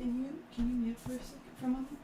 Can you mute for a second, for a moment?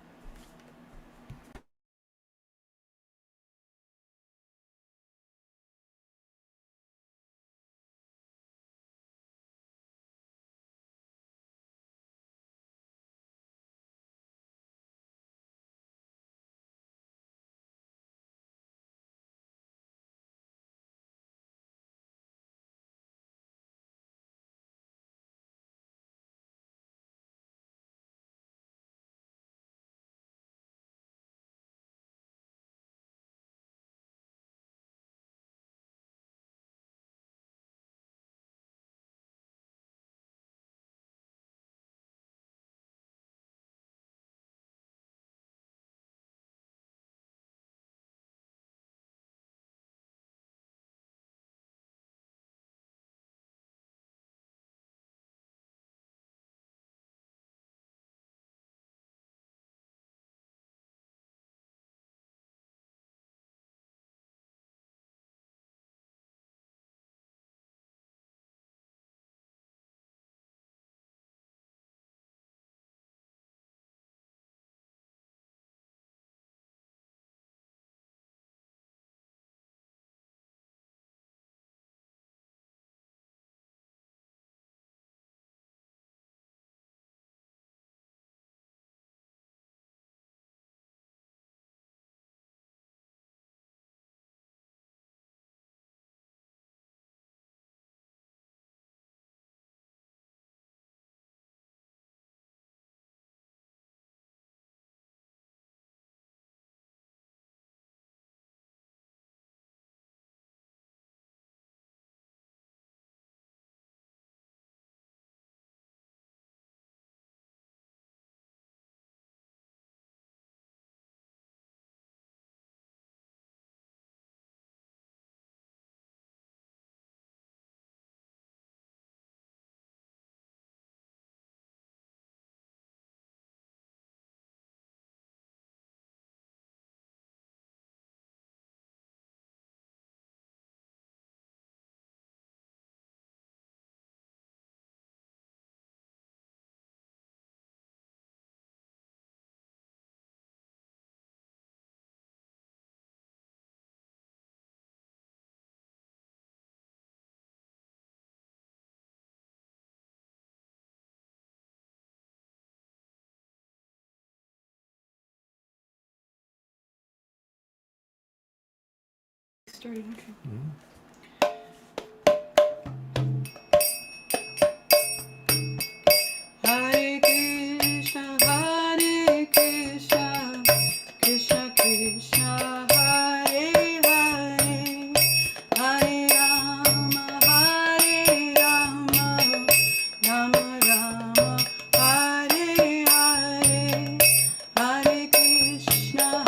Started, okay. Mm-hmm. Hare Krishna, Krishna Krishna, Hare Hare, Hare Rama, Rama Rama, Hare Hare, Hare Krishna,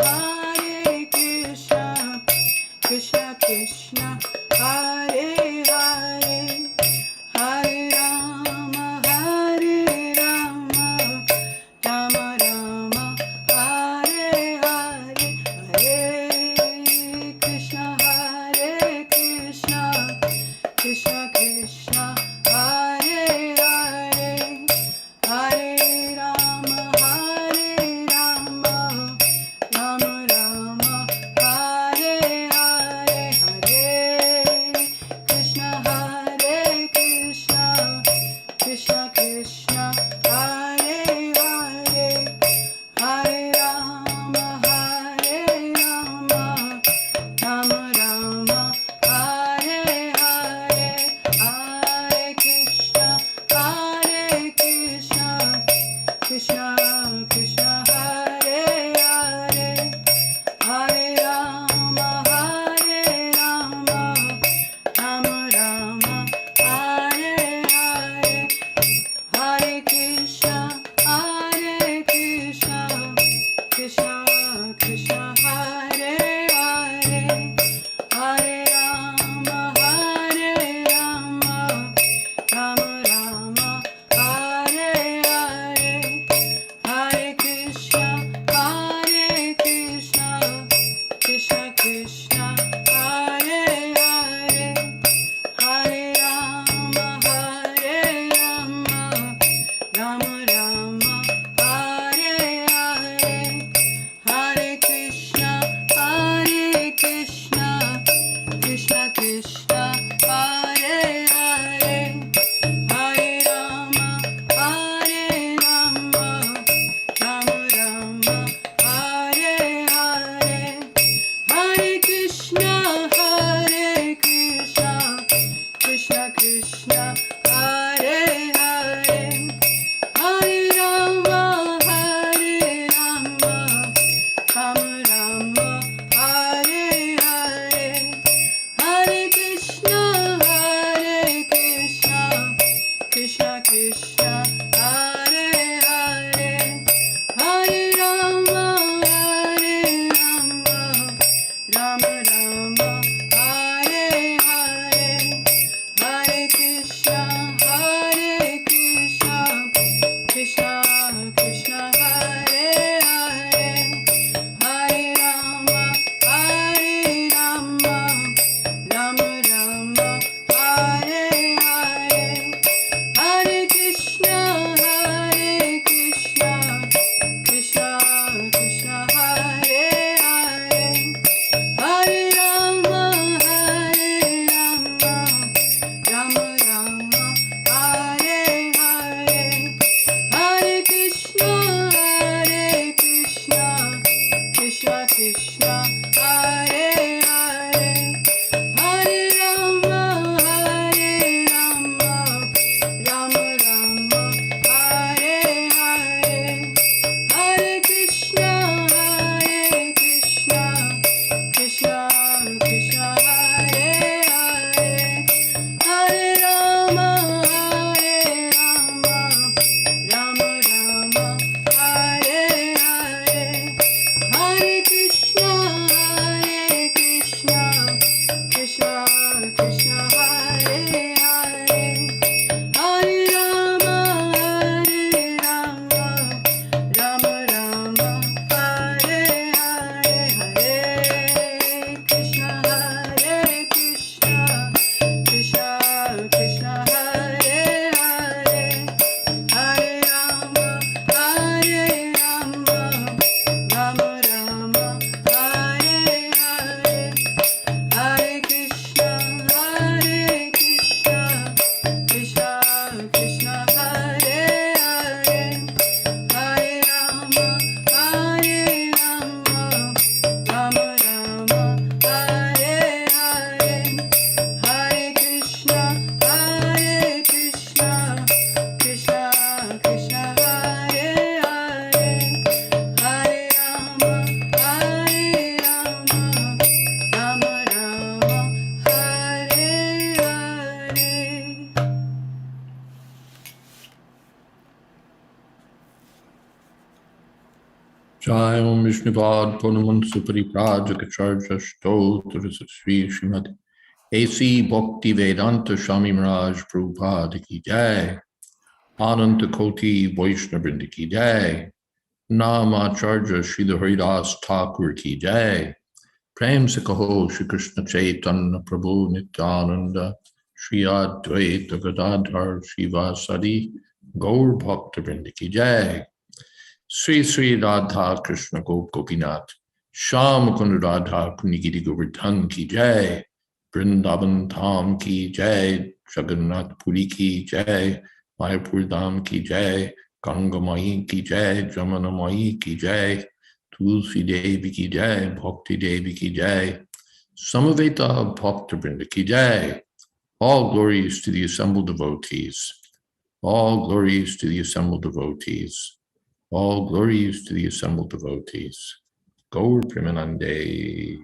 Krishna Krishna, Hare Hare, Hare Rama, Rama Rama, Hare Hare, Hare Krishna, Krishna Krishna, Hare Hare, Hare Rama, Rama Rama, Hare Hare, Hare Krishna, Krishna Krishna, Hare Hare, Hare Rama, Rama Rama, Hare Hare, Hare Krishna, Krishna Krishna, Hare Hare, Hare Rama, Rama Rama, Hare Hare, Hare Krishna, Krishna Krishna, Hare Hare, Hare Rama, Rama Rama, Hare Hare, Jai Om Vishnupad Purnamant Supariprajaka Stotra Sri Srimad A.C. Bhakti Vedanta Swami Maharaj Prabhupada Ki Jai Ananta Koti Vaishnavrinda Ki Jai Namacharya Srila Haridas Thakur Ki Jai Prem Se Kaho Shri Krishna Chaitanya Prabhu Nityananda Shri Advaita Gadadhar Shivasadi Gaur Bhakta Vrinda Ki Jai Sri Sri Radha Krishna Gop Gopinath Sham Kund Radha Kunigiri Govardhan Ki Jai Vrindavan Dham Ki Jai Jagannath Puri Ki Jai Mayapur Dham Ki Jai Ganga Mai Ki Jai Jamana Mai Ki Jai Tulsi Devi Ki Jai Bhakti Devi Ki Jai Samaveta Bhakta Vrinda Ki Jai. All glories to the assembled devotees. All glories to the assembled devotees. All glories to the assembled devotees. Gaur Premanande.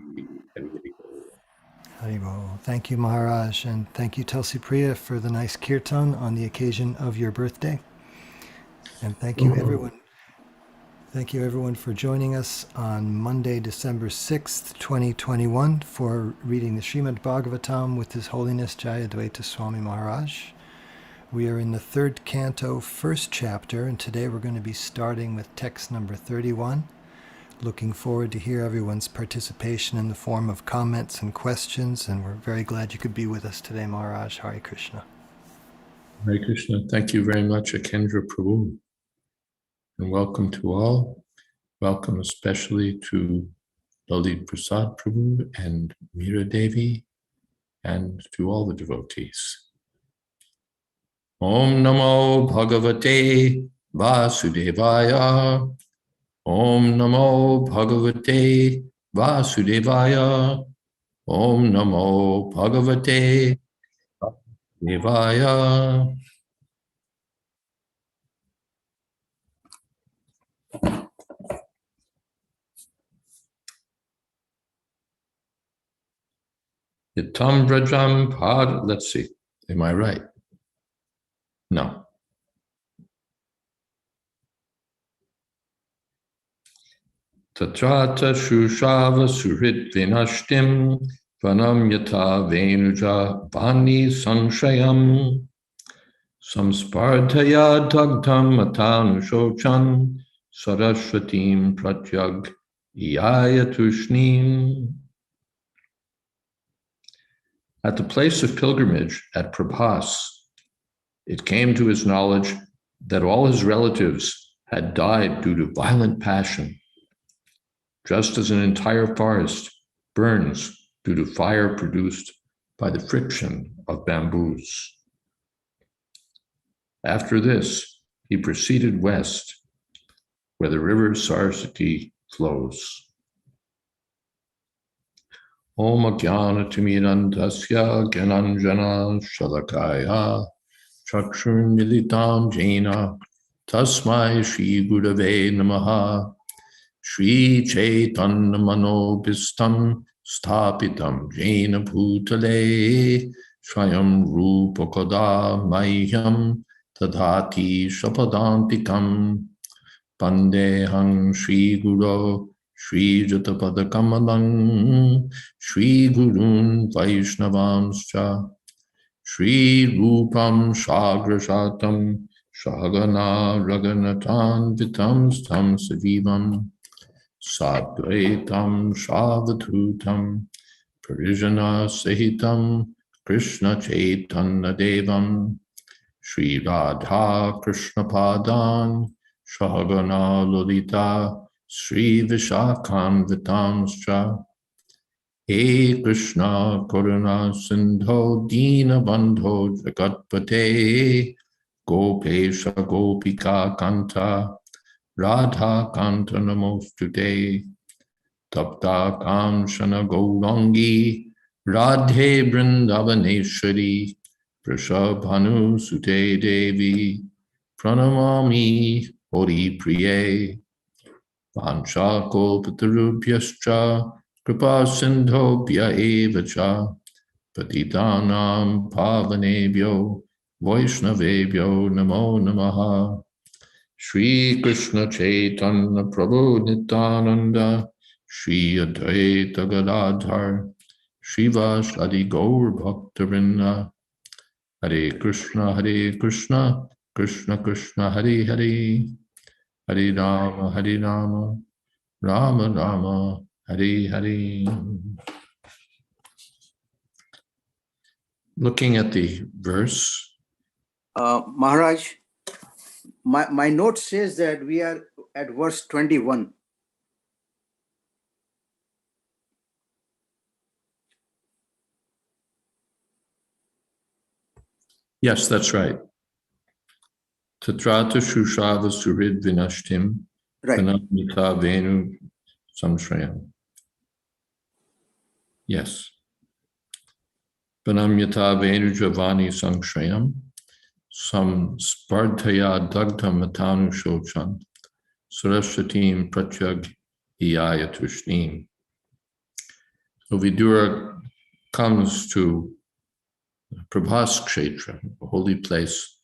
Haribol. Thank you, Maharaj, and thank you, Tulsi Priya, for the nice kirtan on the occasion of your birthday. And thank you, everyone. Thank you, everyone, for joining us on Monday, December 6th, 2021, for reading the Srimad Bhagavatam with His Holiness Jayadvaita Swami Maharaj. We are in the third canto, first chapter, and today we're going to be starting with text number 31. Looking forward to hear everyone's participation in the form of comments and questions, and we're very glad you could be with us today, Maharaj. Hare Krishna. Hare Krishna. Thank you very much, Akendra Prabhu. And welcome to all. Welcome especially to Lalit Prasad Prabhu and Meera Devi, and to all the devotees. Om Namo Bhagavate Vasudevaya. Om Namo Bhagavate Vasudevaya. Om Namo Bhagavate Vasudevaya. Yatam Vrajam Pad. Let's see. Am I right? No. Tatrata Shushava Suhrit Vinashtim Vanam Yata Venuja Vani Sanshayam Samspartaya Dagdam Atanu Shochan Saraswatim Pratyag Iyayatushnim. At the place of pilgrimage at Prabhas, it came to his knowledge that all his relatives had died due to violent passion, just as an entire forest burns due to fire produced by the friction of bamboos. After this, he proceeded west, where the river Saraswati flows. Om Jnana Timirandasya Gyananjana Shalakaya Chakshur Militam Jena Tasmai Shri Gurave Namaha Shri Chaitanya Manobhistam Sthapitam Jena Bhutale Swayam Rupa Kada Mahyam Tadhati Shapadantikam Pandehang Shri Guru Shri Jatapada Kamalang Shri Gurun Vaishnavamscha Shri Rupam Shagrashatam Shagana Raganatan Vitam Stam Sajivam Sadvaitam Shavadhutam Parijana Sahitam Krishna Chaitanya Devam Shri Radha Krishna Padan Shagana Lolita Sri Vishakam Vitamscha He Krishna Karuna Sindho Dina Bandho Jagatpate Gopesha Gopika Kanta Radha Kanta Namostute Tapta Kamshana Gaurangi Radhe Vrindavaneshwari Vrishabhanu Sute Devi Pranamami Hori Priye Vancha Kalpatarubhyascha Kripa Sindhobhya Evacha Patitanam Pavanebhyo Vaishnavebhyo Namo Namaha. Shri Krishna Chaitanya Prabhu Nityananda, Shri Advaita Gadadhar, Shiva Adi Gaur Bhaktavinda, Hare Krishna, Krishna Krishna, Hare Hare, Hare Rama, Rama Rama, Hare Hare. Looking at the verse. Maharaj, my note says that we are at verse 21. Yes, that's right. Tatrata Shushava Surid Vinashtim, Right. Vinamita Venu Samshrayam. Yes. Vinamyata Venu Javani Samshrayam, Sam Spardhaya Dagdha Matanu Shochan, Saraswatim Pratyag Iyayatushnim. So Vidura comes to Prabhas Kshetra, a holy place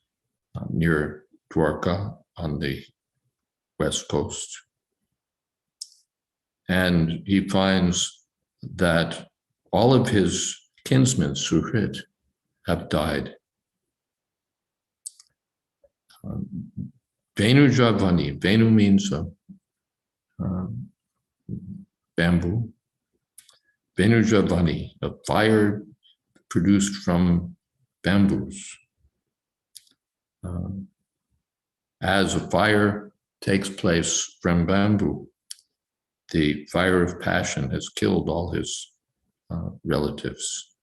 near Dwarka on the west coast. And he finds that all of his kinsmen, Suhrit, have died. Venu Javani, Venu means bamboo. Venu Javani, a fire produced from bamboos. As a fire takes place from bamboo, the fire of passion has killed all his relatives.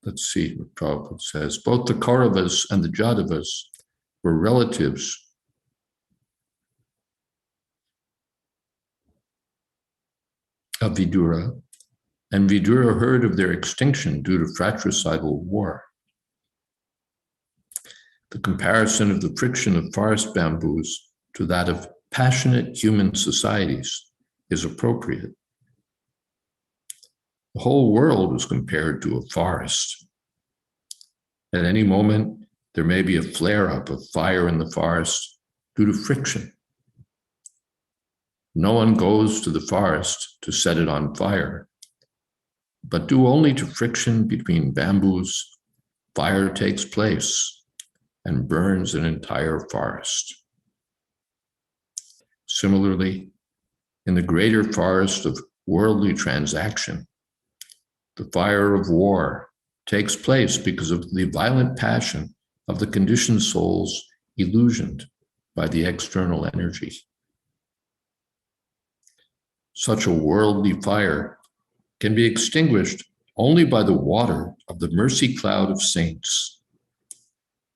Let's see what Prabhupada says. Both the Kauravas and the Jadavas were relatives of Vidura, and Vidura heard of their extinction due to fratricidal war. The comparison of the friction of forest bamboos to that of passionate human societies is appropriate. The whole world is compared to a forest. At any moment, there may be a flare-up of fire in the forest due to friction. No one goes to the forest to set it on fire, but due only to friction between bamboos, fire takes place and burns an entire forest. Similarly, in the greater forest of worldly transaction, the fire of war takes place because of the violent passion of the conditioned souls illusioned by the external energy. Such a worldly fire can be extinguished only by the water of the mercy cloud of saints,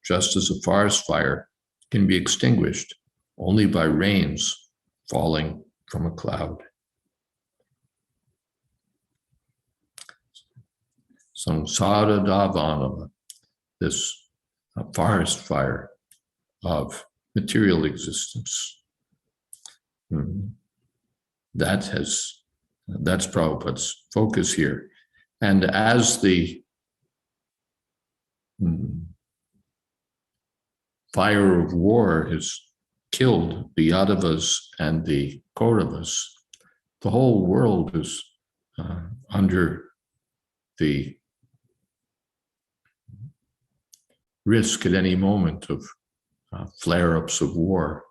just as a forest fire can be extinguished only by rains falling from a cloud. Samsara Davanava, this forest fire of material existence. That's Prabhupada's focus here. And as the fire of war has killed the Yadavas and the Kauravas, the whole world is under the risk at any moment of flare-ups of war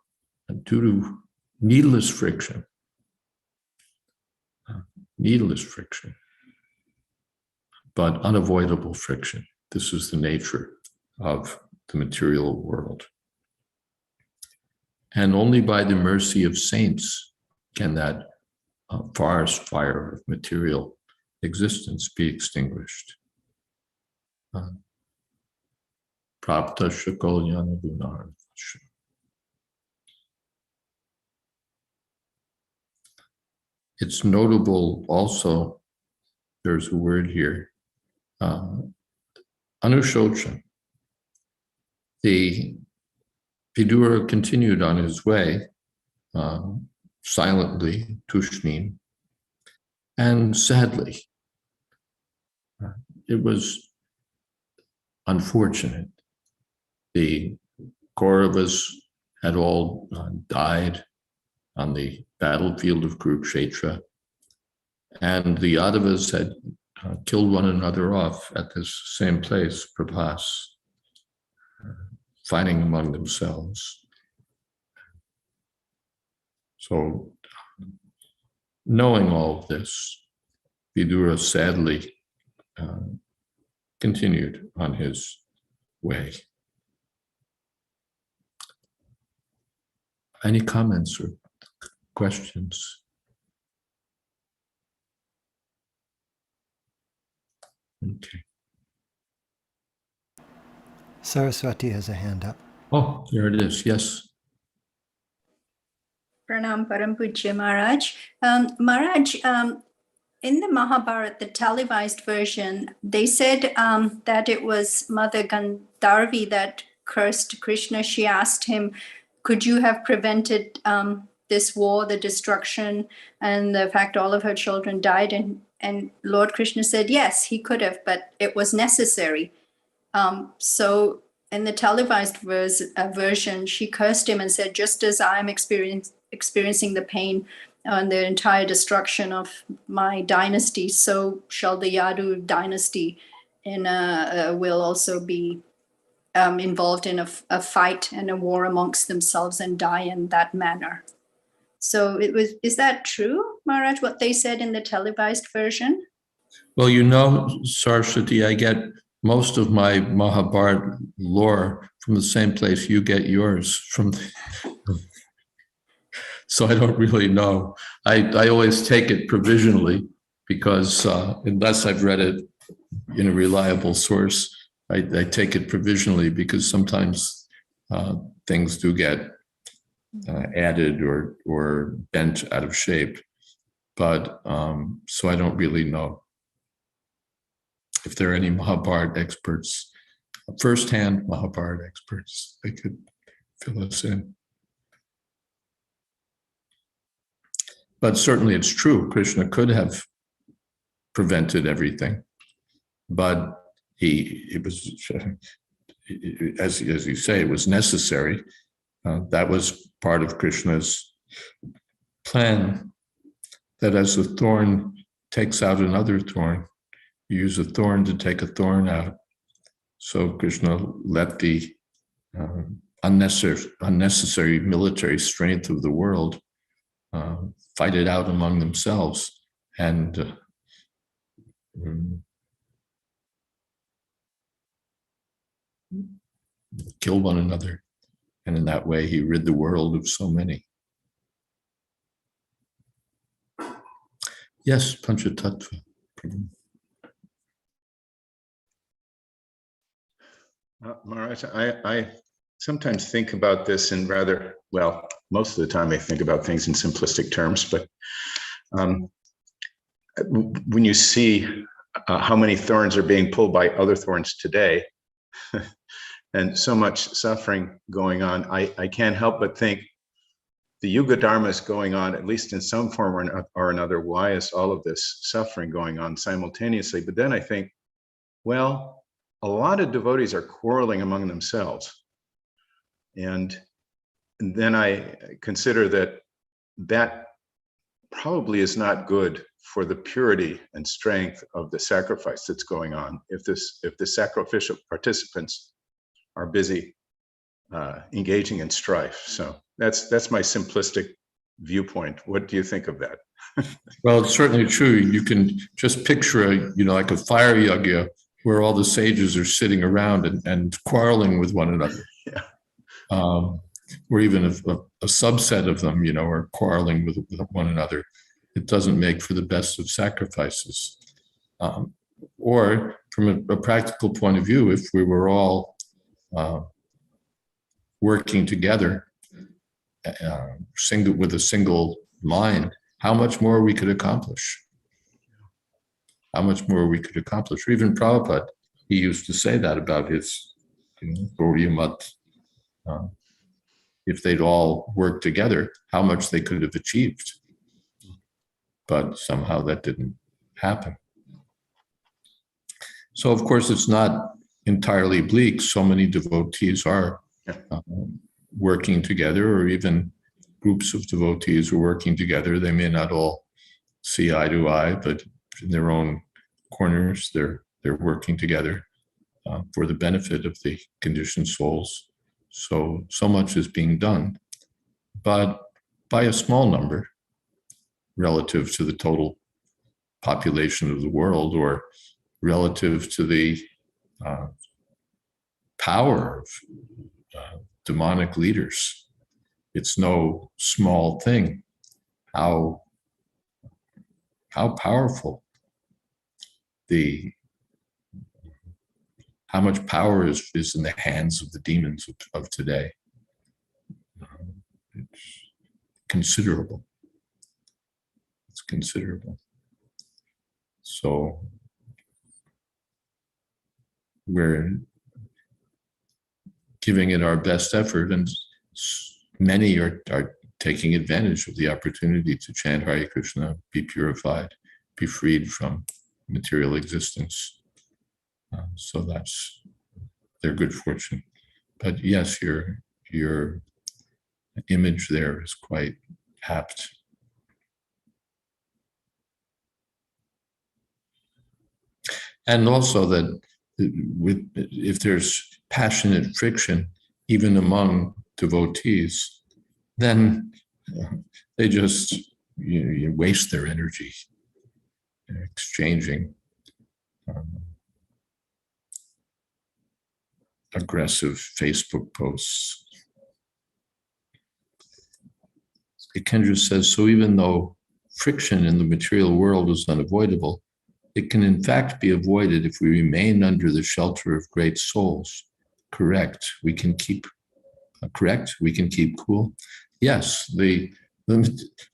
due to needless friction. Needless friction, but unavoidable friction. This is the nature of the material world. And only by the mercy of saints can that forest fire of material existence be extinguished. Prapta Shakolyana Gunar. It's notable also, there's a word here, Anushochan. The Vidura continued on his way, silently, tushnim, and sadly. It was unfortunate. The Kauravas had all died on the battlefield of Kurukshetra, and the Yadavas had killed one another off at this same place, Prabhas, fighting among themselves. So, knowing all of this, Vidura sadly continued on his way. Any comments or questions? Okay. Saraswati has a hand up. Oh, there it is. Yes. Pranam Param Pujya Maharaj. Maharaj, in the Mahabharata, the televised version, they said that it was Mother Gandharvi that cursed Krishna. She asked him, could you have prevented this war, the destruction, and the fact all of her children died? And Lord Krishna said, yes, he could have, but it was necessary. So in the televised version, she cursed him and said, just as I'm experiencing the pain and the entire destruction of my dynasty, so shall the Yadu dynasty will also be involved in a fight and a war amongst themselves and die in that manner. So is that true, Maharaj, what they said in the televised version? Well, you know, Saraswati, I get most of my Mahabharata lore from the same place you get yours from. So I don't really know. I always take it provisionally because unless I've read it in a reliable source, I take it provisionally because sometimes things do get added or bent out of shape. But so I don't really know if there are any Mahabharata experts, firsthand Mahabharata experts, they could fill us in. But certainly it's true, Krishna could have prevented everything, but it was, as you say, it was necessary. That was part of Krishna's plan, that as a thorn takes out another thorn, you use a thorn to take a thorn out. So Krishna let the unnecessary military strength of the world fight it out among themselves and kill one another. And in that way, he rid the world of so many. Yes, Panchatattva. Maharaj, I sometimes think about this in rather, well, most of the time I think about things in simplistic terms, but when you see how many thorns are being pulled by other thorns today, and so much suffering going on, I can't help but think the Yuga Dharma is going on, at least in some form or another. Why is all of this suffering going on simultaneously? But then I think, well, a lot of devotees are quarreling among themselves. And then I consider that probably is not good for the purity and strength of the sacrifice that's going on. If the sacrificial participants are busy engaging in strife. So that's my simplistic viewpoint. What do you think of that? Well, it's certainly true. You can just picture like a fire yagya where all the sages are sitting around and quarreling with one another. Yeah. Or even if a subset of them, are quarreling with one another. It doesn't make for the best of sacrifices. Or from a practical point of view, if we were all working together, with a single mind, how much more we could accomplish. How much more we could accomplish. Or even Prabhupada, he used to say that about his Gaudiya Mat. If they'd all worked together, how much they could have achieved. But somehow that didn't happen. So of course it's not entirely bleak. So many devotees are working together, or even groups of devotees who are working together. They may not all see eye to eye, but in their own corners, they're working together for the benefit of the conditioned souls. So much is being done, but by a small number relative to the total population of the world, or relative to the power of demonic leaders. It's no small thing how powerful how much power is in the hands of the demons of today. It's considerable. It's considerable. So we're giving it our best effort, and many are taking advantage of the opportunity to chant Hare Krishna, be purified, be freed from material existence. So that's their good fortune. But yes, your image there is quite apt. And also that if there's passionate friction, even among devotees, then they just you waste their energy exchanging aggressive Facebook posts. Kendra says, so even though friction in the material world is unavoidable, it can in fact be avoided if we remain under the shelter of great souls. Correct. We can keep cool. Yes, the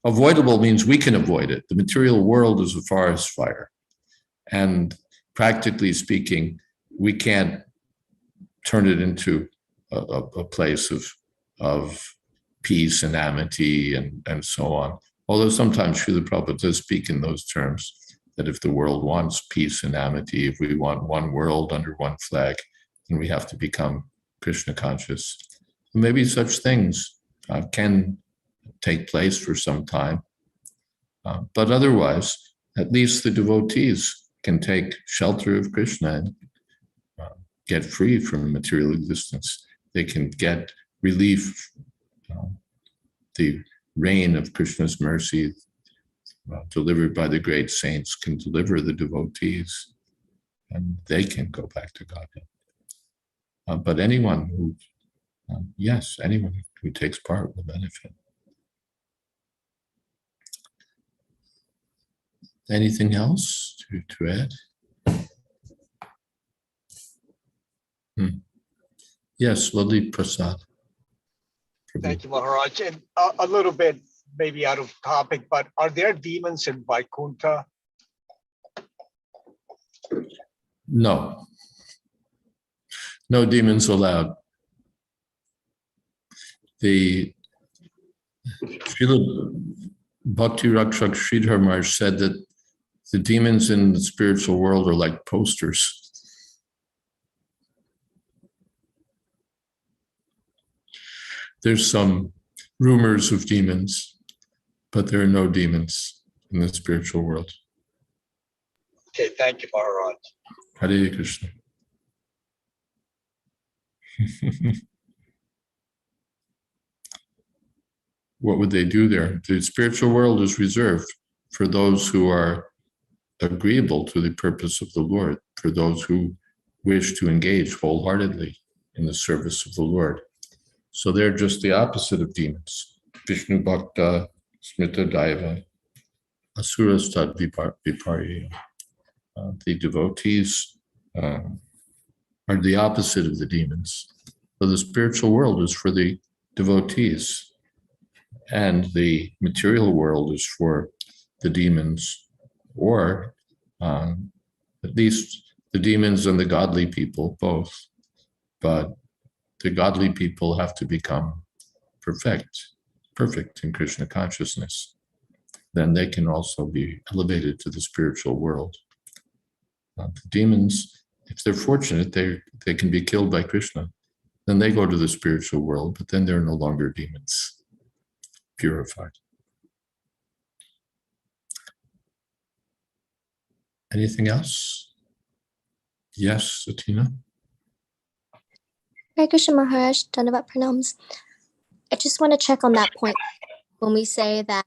avoidable means we can avoid it. The material world is a forest fire. And practically speaking, we can't turn it into a place of peace and amity and so on. Although sometimes Srila Prabhupada does speak in those terms, that if the world wants peace and amity, if we want one world under one flag, then we have to become Krishna conscious. Maybe such things can take place for some time. But otherwise, at least the devotees can take shelter of Krishna and get free from material existence. They can get relief. The rain of Krishna's mercy delivered by the great saints can deliver the devotees, and they can go back to Godhead. But anyone who, anyone who takes part will benefit. Anything else to add? Yes, Lalit Prasad. Thank you, Maharaj. And a little bit, maybe out of topic, but are there demons in Vaikunta? No. No demons allowed. The Srila Bhakti Rakshak Sridhar Maharaj said that the demons in the spiritual world are like posters. There's some rumors of demons, but there are no demons in the spiritual world. Okay, thank you, Maharaj. Hare Krishna. What would they do there? The spiritual world is reserved for those who are agreeable to the purpose of the Lord, for those who wish to engage wholeheartedly in the service of the Lord. So they're just the opposite of demons. Vishnu Bhakta, Smrita Daiva, Asurastad Viparya. The devotees are the opposite of the demons. So the spiritual world is for the devotees, and the material world is for the demons, or at least the demons and the godly people, both. But the godly people have to become perfect in Krishna consciousness. Then they can also be elevated to the spiritual world. The demons, if they're fortunate, they can be killed by Krishna. then they go to the spiritual world, but then they're no longer demons, purified. Anything else? Yes, Satina? Hare Krishna Maharaj, Dandavat Pranams. I just want to check on that point when we say that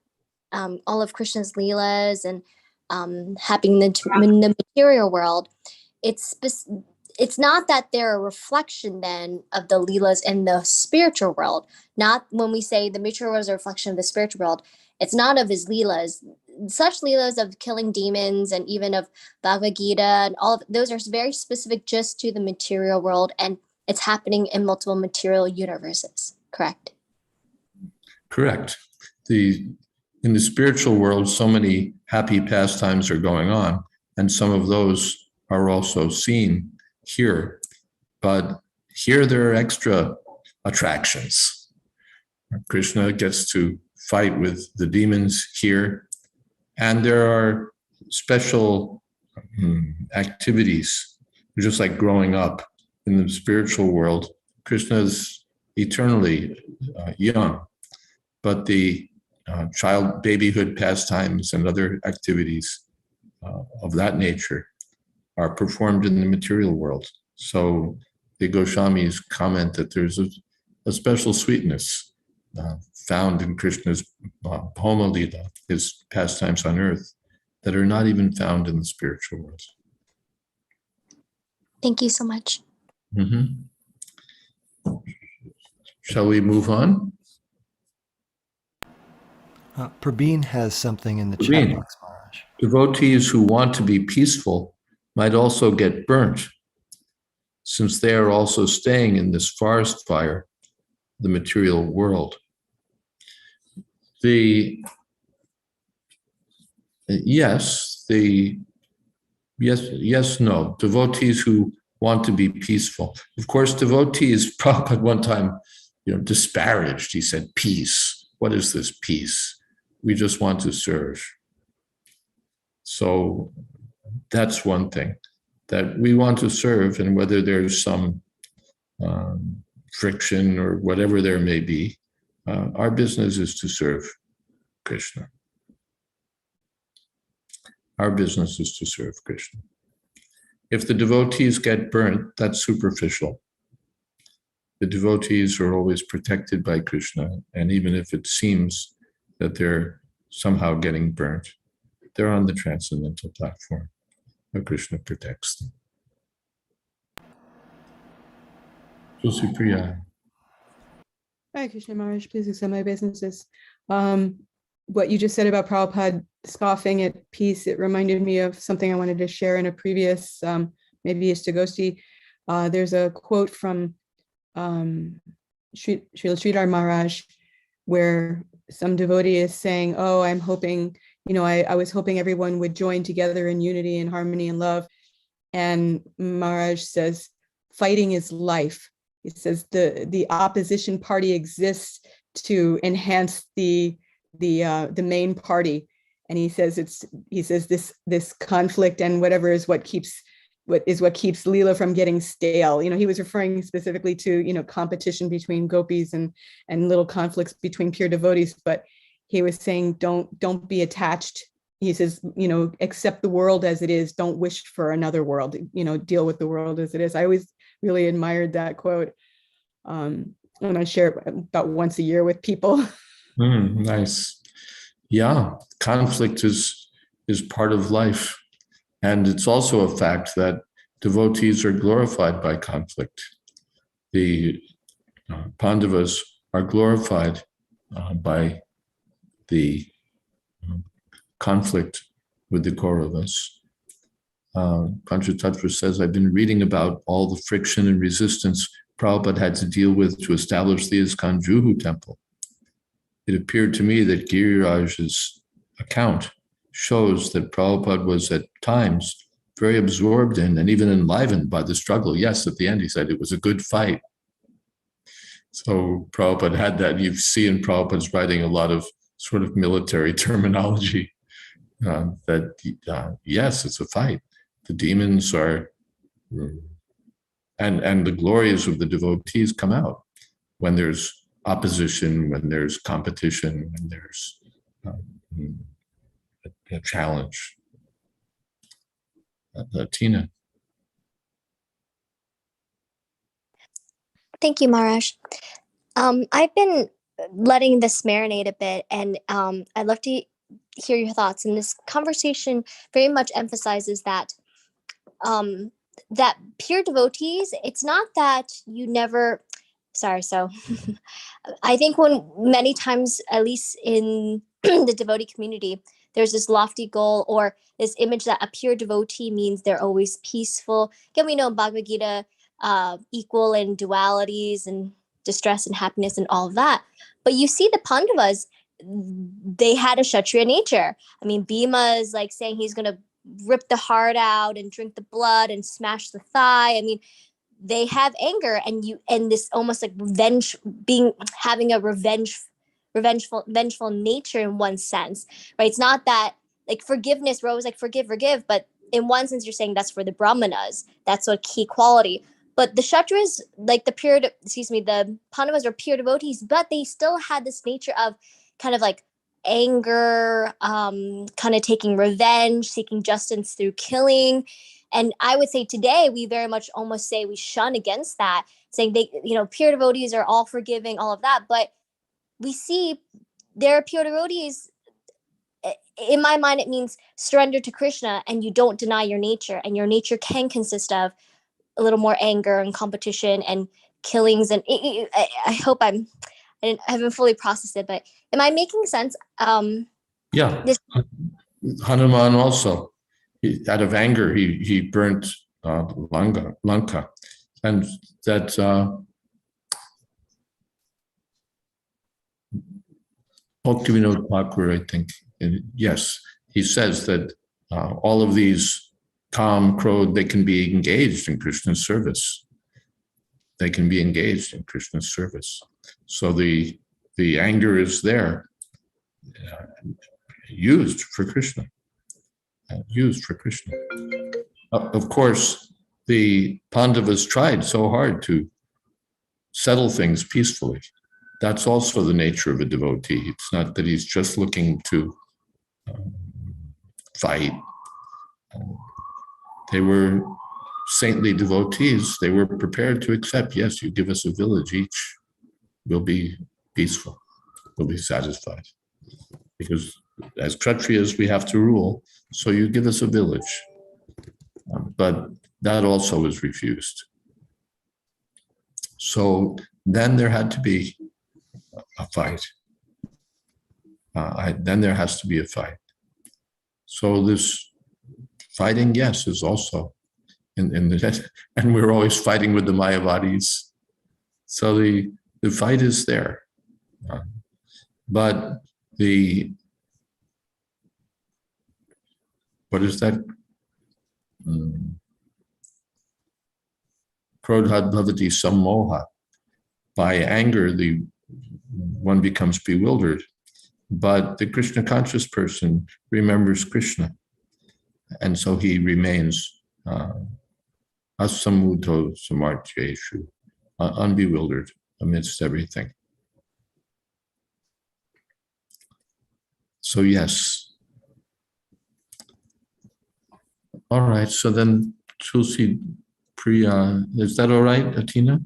all of Krishna's Leelas and happening in the material world, it's not that they're a reflection then of the Leelas in the spiritual world. Not when we say the material world is a reflection of the spiritual world, it's not of his Leelas. Such Leelas of killing demons and even of Bhagavad Gita and all of those are very specific just to the material world, and it's happening in multiple material universes, correct? Correct. In the spiritual world, so many happy pastimes are going on, and some of those are also seen here. But here there are extra attractions. Krishna gets to fight with the demons here, and there are special activities, just like growing up in the spiritual world. Krishna is eternally young, but the babyhood pastimes and other activities of that nature are performed in the material world. So the Goswamis comment that there's a special sweetness found in Krishna's Bhoma Leela, his pastimes on earth, that are not even found in the spiritual world. Thank you so much. Shall we move on? Prabeen has something in the chat Prabeen. box, Maharaj. Devotees who want to be peaceful might also get burnt, since they are also staying in this forest fire, the material world. Yes, no. Devotees who want to be peaceful. Of course, devotees, Prabhupada one time, disparaged. He said, peace. What is this peace? We just want to serve. So that's one thing, that we want to serve, and whether there's some friction or whatever there may be, our business is to serve Krishna. Our business is to serve Krishna. If the devotees get burnt, that's superficial. The devotees are always protected by Krishna, and even if it seems that they're somehow getting burnt, they're on the transcendental platform where Krishna protects them. Tulsi Priya. Hi, Krishna Maharaj, please accept my obeisances. What you just said about Prabhupada scoffing at peace, it reminded me of something I wanted to share in a previous, maybe it's Tagosti. There's a quote from Srila Sridhar Maharaj, where some devotee is saying, oh, I'm hoping, I was hoping everyone would join together in unity and harmony and love. And Maharaj says, fighting is life. He says the opposition party exists to enhance the main party. And he says this conflict and whatever is what keeps Leela from getting stale. He was referring specifically to, competition between gopis and little conflicts between pure devotees, but he was saying, don't be attached. He says, accept the world as it is. Don't wish for another world, deal with the world as it is. I always really admired that quote. And I share it about once a year with people. Nice. Yeah, conflict is part of life. And it's also a fact that devotees are glorified by conflict. The Pandavas are glorified by the conflict with the Kauravas. Panchatattva says, I've been reading about all the friction and resistance Prabhupada had to deal with to establish the ISKCON Juhu temple. It appeared to me that Giriraj's account shows that Prabhupada was at times very absorbed in and even enlivened by the struggle. Yes, at the end he said it was a good fight. So Prabhupada had that. You see in Prabhupada's writing a lot of sort of military terminology that yes, it's a fight. The demons are And the glories of the devotees come out when there's opposition, when there's competition, when there's a challenge. Tina. Thank you, Maharaj. I've been letting this marinate a bit, and I'd love to hear your thoughts. And this conversation very much emphasizes that that pure devotees, it's not that you never, sorry, so I think when many times, at least in the devotee community, there's this lofty goal or this image that a pure devotee means they're always peaceful. Again, we know in Bhagavad Gita, equal in dualities and distress and happiness and all of that. But you see the Pandavas, they had a Kshatriya nature. I mean, Bhima is like saying he's going to rip the heart out and drink the blood and smash the thigh. I mean, they have anger and this almost like having a vengeful nature in one sense, right? It's not that like forgiveness, we're always like forgive, but in one sense you're saying that's for the Brahmanas, that's a key quality. But the Kshatriyas, like the Pandavas are pure devotees, but they still had this nature of kind of like anger, kind of taking revenge, seeking justice through killing. And I would say today we very much almost say we shun against that, saying they, pure devotees are all forgiving, all of that. But we see there are pure devotees. In my mind, it means surrender to Krishna and you don't deny your nature, and your nature can consist of a little more anger and competition and killings. And I hope I haven't fully processed it, but am I making sense? Yeah. Hanuman also, out of anger, he burnt Lanka. And that Bhaktivinoda Thakur, I think, yes, he says that all of these Kam, Krodh, they can be engaged in Krishna's service. They can be engaged in Krishna's service. So the anger is there, used for Krishna. Of course, the Pandavas tried so hard to settle things peacefully. That's also the nature of a devotee. It's not that he's just looking to fight. They were saintly devotees. They were prepared to accept, yes, you give us a village each, we'll be peaceful, we'll be satisfied. Because as Kshatriyas, we have to rule, so you give us a village. But that also was refused. So then there had to be a fight. Then there has to be a fight. So this fighting, yes, is also in the, and we're always fighting with the Mayavadis. So the fight is there. But what is that? Krodhat bhavati sammoha. By anger, one becomes bewildered. But the Krishna conscious person remembers Krishna. And so he remains asamudho samartyeshu, unbewildered amidst everything. So yes. All right, so then Tulsi Priya, is that all right, Atina?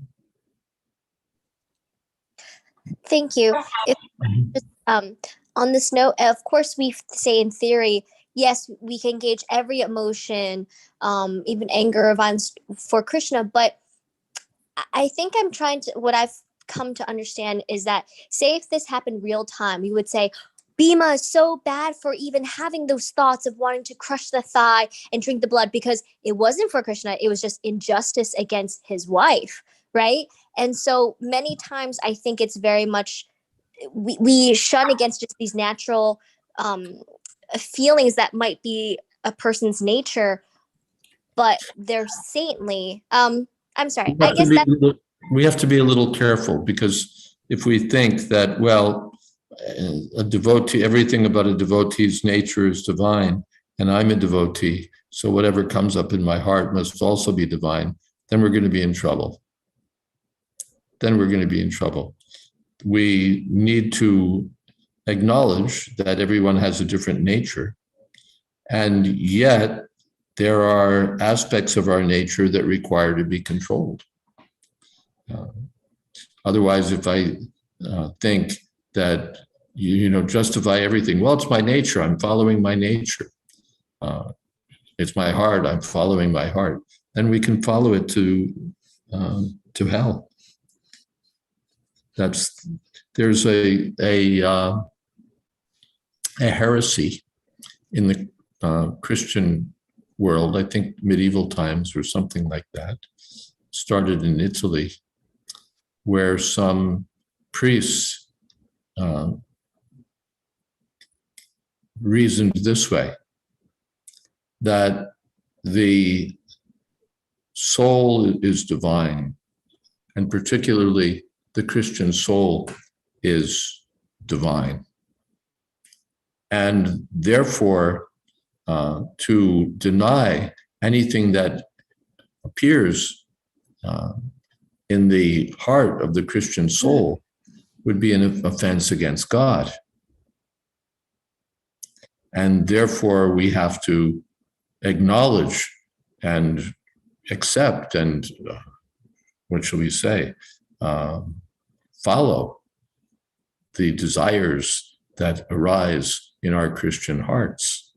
Thank you. On this note, of course, we say in theory, yes, we can gauge every emotion, even anger or violence for Krishna. But I think what I've come to understand is that, say if this happened real time, we would say, Bhima is so bad for even having those thoughts of wanting to crush the thigh and drink the blood, because it wasn't for Krishna. It was just injustice against his wife, right? And so many times I think it's very much, we shun against just these natural feelings that might be a person's nature, but they're saintly. I'm sorry. I guess we have to be a little careful, because if we think that, well, a devotee, everything about a devotee's nature is divine, and I'm a devotee, so whatever comes up in my heart must also be divine, then we're going to be in trouble. Then we're going to be in trouble. We need to acknowledge that everyone has a different nature, and yet there are aspects of our nature that require to be controlled. Otherwise, if I think that justify everything, well, it's my nature, I'm following my nature. It's my heart, I'm following my heart. Then we can follow it to hell. There's a heresy in the Christian world, I think medieval times or something like that, started in Italy, where some priests reasoned this way, that the soul is divine, and particularly the Christian soul is divine. And therefore, to deny anything that appears in the heart of the Christian soul would be an offense against God. And therefore, we have to acknowledge and accept and, what shall we say, follow the desires that arise in our Christian hearts.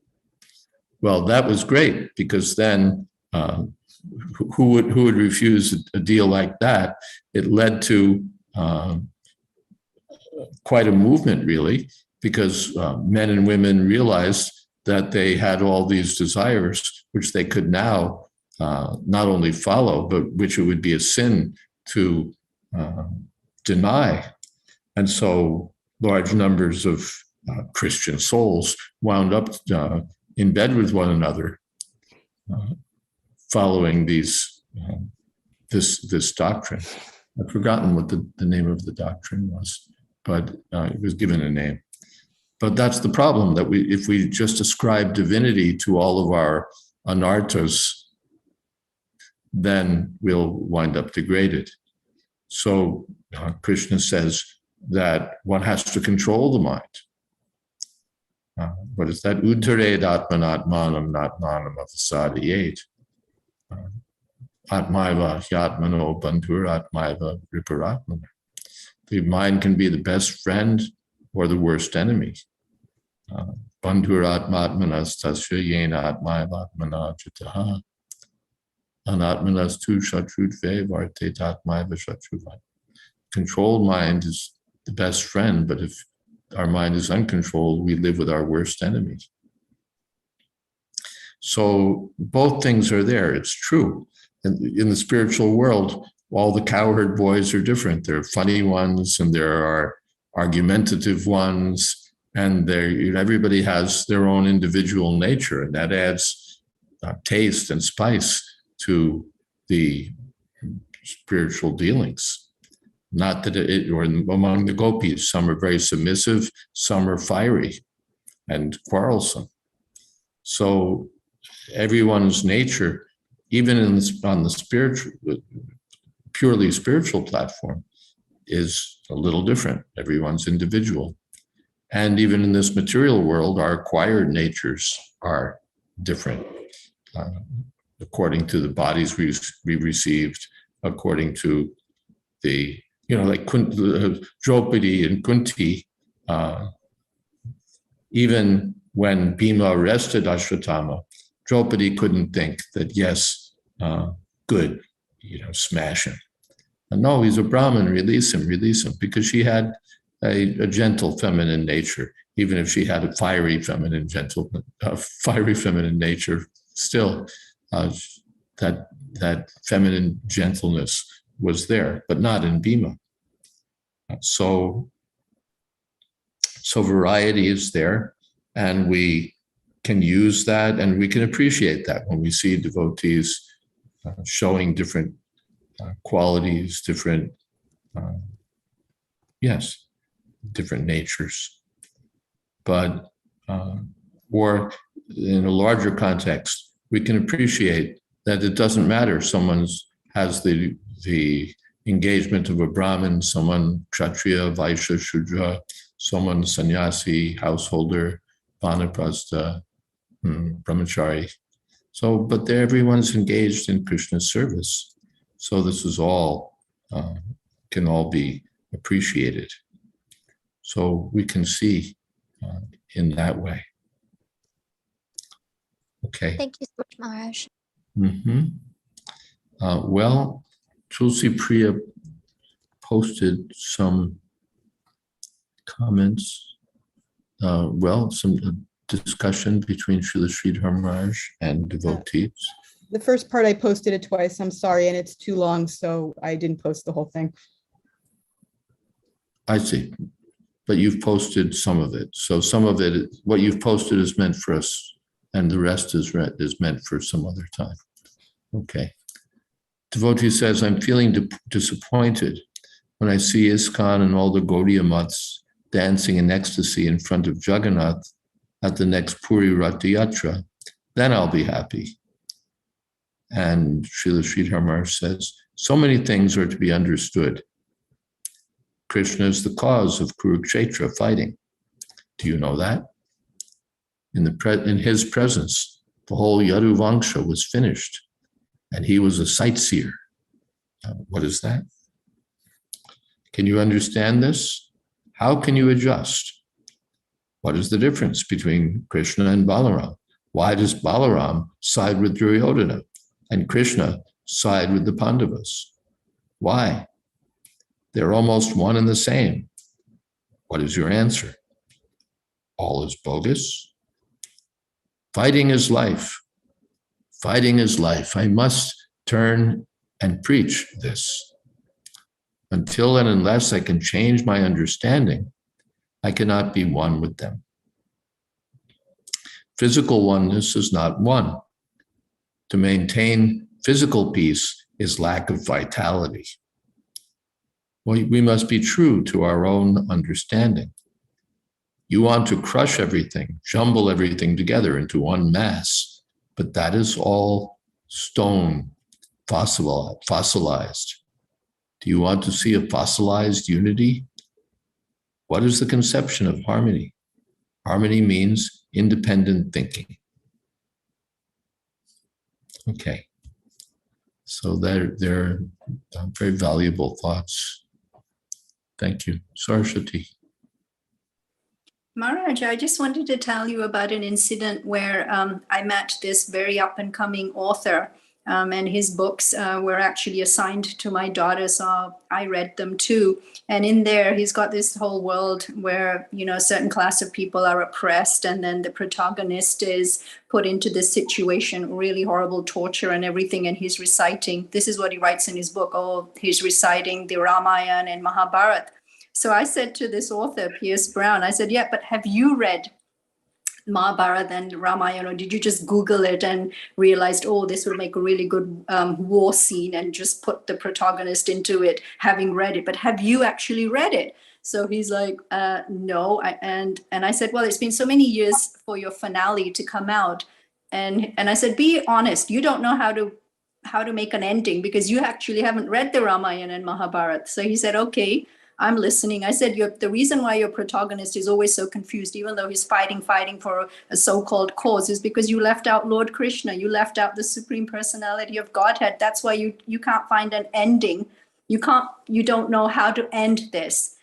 Well, that was great, because then who would refuse a deal like that? It led to quite a movement, really, because men and women realized that they had all these desires, which they could now not only follow, but which it would be a sin to deny. And so large numbers of Christian souls wound up in bed with one another, following this doctrine. I've forgotten what the name of the doctrine was, but it was given a name. But that's the problem, that if we just ascribe divinity to all of our anarthas, then we'll wind up degraded. So Krishna says that one has to control the mind. What is that? Udtared atmanatmanam natmanam avasadiyet. Atmaiva yatmano bandhur atmaiva riparatmana. The mind can be the best friend or the worst enemy. Bandhur atmatmanas tasya yena atmaiva atmana jitaha. Anatmanas tu shatrutve varte tatmaiva shatruva. Controlled mind is the best friend, but if our mind is uncontrolled, we live with our worst enemies. So both things are there. It's true. In the spiritual world, all the cowherd boys are different. There are funny ones, and there are argumentative ones, and everybody has their own individual nature, and that adds taste and spice to the spiritual dealings. Not that or among the gopis, some are very submissive, some are fiery and quarrelsome. So everyone's nature, even on the spiritual, purely spiritual platform, is a little different. Everyone's individual. And even in this material world, our acquired natures are different, according to the bodies we received, according to the, like Draupadi and Kunti, even when Bhima arrested Ashwatthama, Draupadi couldn't think that, yes, good, smash him. And no, he's a Brahmin, release him, because she had a gentle feminine nature. Even if she had a fiery feminine nature, still that feminine gentleness was there, but not in Bhima. So variety is there, and we can use that, and we can appreciate that when we see devotees showing different qualities, different natures. But or in a larger context, we can appreciate that it doesn't matter. Someone's has the engagement of a Brahmin, someone Kshatriya, Vaishya, Shudra, someone sannyasi, householder, vanaprastha, brahmachari. So, but everyone's engaged in Krishna's service. So this is all, can all be appreciated. So we can see in that way. Okay. Thank you so much, Maharaj. Well, Tulsi Priya posted some comments. Some discussion between Srila Sridhar Maharaj and devotees. The first part I posted it twice, I'm sorry, and it's too long, so I didn't post the whole thing. I see, but you've posted some of it. So some of it, what you've posted is meant for us, and the rest is meant for some other time. Okay. Devotee says, I'm feeling disappointed when I see ISKCON and all the Gaudiya Mats dancing in ecstasy in front of Jagannath at the next Puri Rath Yatra. Then I'll be happy. And Srila Sridhar Maharaj says, so many things are to be understood. Krishna is the cause of Kurukshetra fighting. Do you know that? In his presence, the whole Yadu Vangsha was finished, and he was a sightseer. What is that? Can you understand this? How can you adjust? What is the difference between Krishna and Balaram? Why does Balaram side with Duryodhana and Krishna side with the Pandavas? Why? They're almost one and the same. What is your answer? All is bogus. Fighting is life. Fighting is life. I must turn and preach this. Until and unless I can change my understanding, I cannot be one with them. Physical oneness is not one. To maintain physical peace is lack of vitality. We must be true to our own understanding. You want to crush everything, jumble everything together into one mass, but that is all stone, fossilized. Do you want to see a fossilized unity? What is the conception of harmony? Harmony means independent thinking. Okay. So they're very valuable thoughts. Thank you. Saraswati. Maharaj, I just wanted to tell you about an incident where I met this very up-and-coming author, and his books were actually assigned to my daughter, so I read them too. And in there, he's got this whole world where, you know, a certain class of people are oppressed, and then the protagonist is put into this situation, really horrible torture and everything, and he's reciting. This is what he writes in his book. Oh, he's reciting the Ramayana and Mahabharata. So I said to this author, Pierce Brown, I said, yeah, but have you read Mahabharata and Ramayana, or did you just Google it and realized, oh, this will make a really good war scene and just put the protagonist into it, having read it? But have you actually read it? So he's like, no. And I said, well, it's been so many years for your finale to come out. And I said, be honest, you don't know how to make an ending because you actually haven't read the Ramayana and Mahabharata. So he said, okay, I'm listening. I said, the reason why your protagonist is always so confused, even though he's fighting for a so-called cause, is because you left out Lord Krishna. You left out the Supreme Personality of Godhead. That's why you can't find an ending. You don't know how to end this.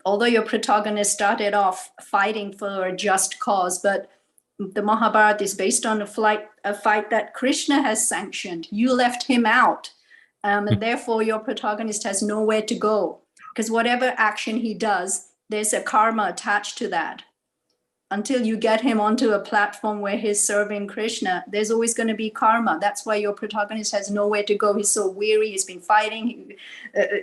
Although your protagonist started off fighting for a just cause, but the Mahabharata is based on a fight that Krishna has sanctioned. You left him out. And therefore, your protagonist has nowhere to go. Because whatever action he does, there's a karma attached to that. Until you get him onto a platform where he's serving Krishna, there's always going to be karma. That's why your protagonist has nowhere to go. He's so weary, he's been fighting,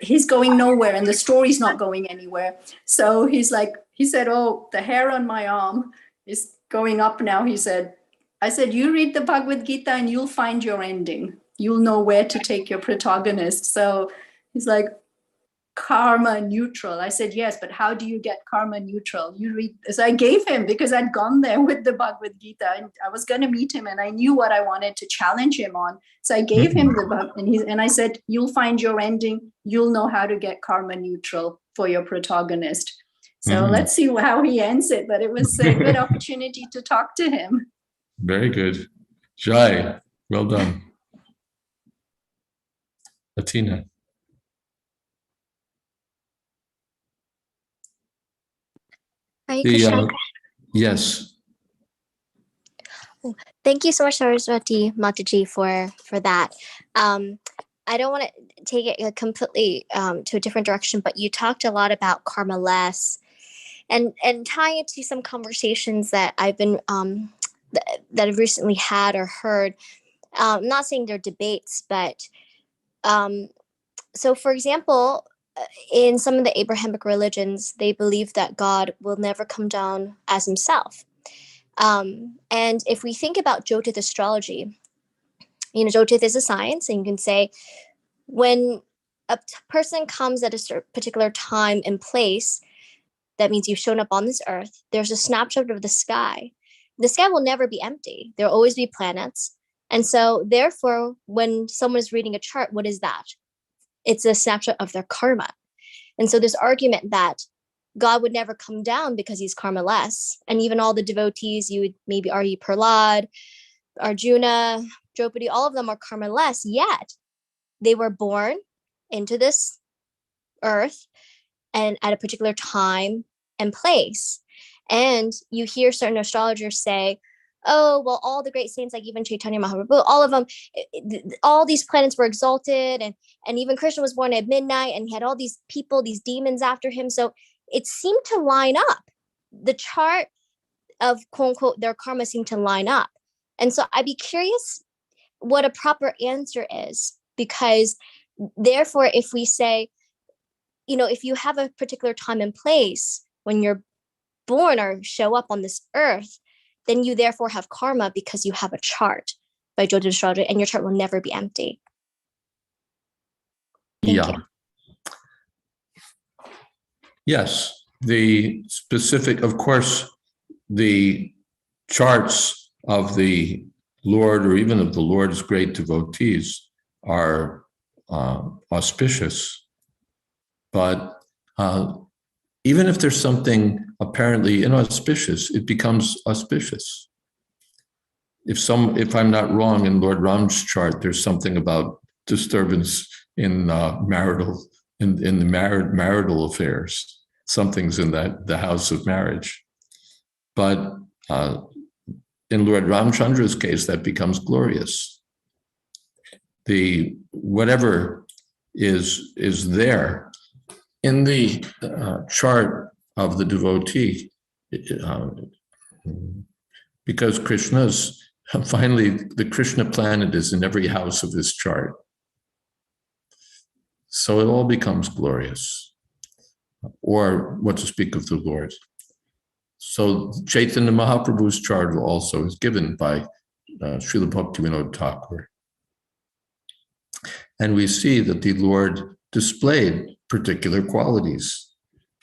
he's going nowhere, and the story's not going anywhere. So he said, oh, the hair on my arm is going up now, he said. I said, you read the Bhagavad Gita and you'll find your ending. You'll know where to take your protagonist. So he's like, karma neutral. I said, yes, but how do you get karma neutral? You read. So I gave him, because I'd gone there with the Bhagavad Gita and I was going to meet him and I knew what I wanted to challenge him on. So I gave him the book and I said, you'll find your ending. You'll know how to get karma neutral for your protagonist. So let's see how he ends it. But it was a good opportunity to talk to him. Very good. Jai, well done. Latina. Hare Krishna. Yes. Thank you so much, Saraswati Mataji, for that. I don't want to take it completely to a different direction, but you talked a lot about karma less, and tying it to some conversations that I've been that I've recently had or heard. I'm not saying they're debates, but so for example, in some of the Abrahamic religions, they believe that God will never come down as himself. And if we think about Jyotith astrology, Jyotith is a science, and you can say when a person comes at a particular time and place, that means you've shown up on this earth, there's a snapshot of the sky. The sky will never be empty. There'll always be planets. And so therefore, when someone is reading a chart, what is that? It's a snapshot of their karma. And so this argument that God would never come down because he's karma-less, and even all the devotees, you would maybe argue Prahlad, Arjuna, Draupadi, all of them are karma-less, yet they were born into this earth and at a particular time and place. And you hear certain astrologers say, oh, well, all the great saints, like even Chaitanya Mahaprabhu, all of them, all these planets were exalted, and even Krishna was born at midnight, and he had all these people, these demons after him. So it seemed to line up. The chart of quote unquote their karma seemed to line up. And so I'd be curious what a proper answer is, because therefore, if we say, if you have a particular time and place when you're born or show up on this earth, then you therefore have karma because you have a chart by Jyotith astrology, and your chart will never be empty. Thank you. Yes, the specific, of course, the charts of the Lord, or even of the Lord's great devotees, are auspicious. But even if there's something apparently inauspicious, it becomes auspicious. If I'm not wrong, in Lord Ram's chart, there's something about disturbance in marital affairs. Something's in the house of marriage. But in Lord Ramchandra's case, that becomes glorious. Whatever is there in the chart of the devotee, because Krishna's, finally, the Krishna planet is in every house of his chart. So it all becomes glorious. Or what to speak of the Lord. So Chaitanya Mahaprabhu's chart also is given by Srila Bhaktivinoda Thakur. And we see that the Lord displayed particular qualities.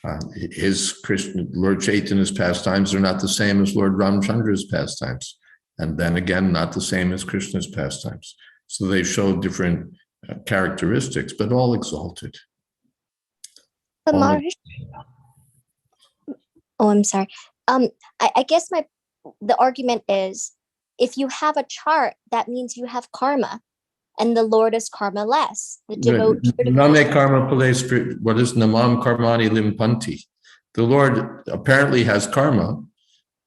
Lord Chaitanya's pastimes are not the same as Lord Ramchandra's pastimes, and then again, not the same as Krishna's pastimes. So they show different characteristics, but all exalted. I'm sorry. I guess the argument is, if you have a chart, that means you have karma, and the Lord is karma-less. The devotee. Name karma pales, what is namam karmani limpanti? The Lord apparently has karma,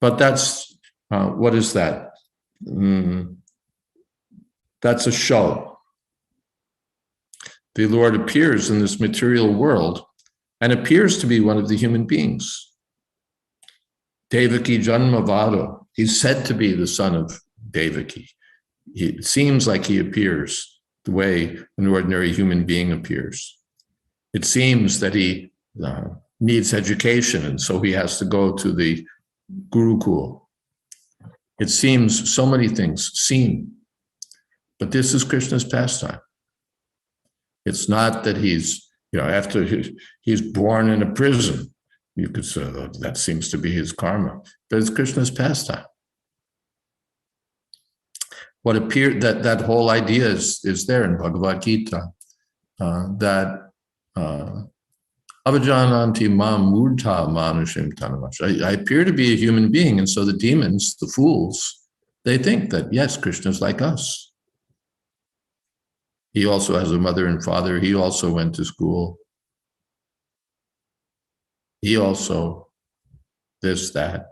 but that's, what is that? That's a show. The Lord appears in this material world and appears to be one of the human beings. Devaki Janmavada, he's said to be the son of Devaki. It seems like he appears the way an ordinary human being appears. It seems that he needs education, and so he has to go to the Gurukul. It seems so many things seem, but this is Krishna's pastime. It's not that he's After he's born in a prison, you could say that seems to be his karma, but it's Krishna's pastime. What appeared that whole idea is there in Bhagavad Gita, that avajananti mam murta manushim tanamash. I appear to be a human being, and so the demons, the fools, they think that yes, Krishna's like us. He also has a mother and father. He also went to school. He also this, that.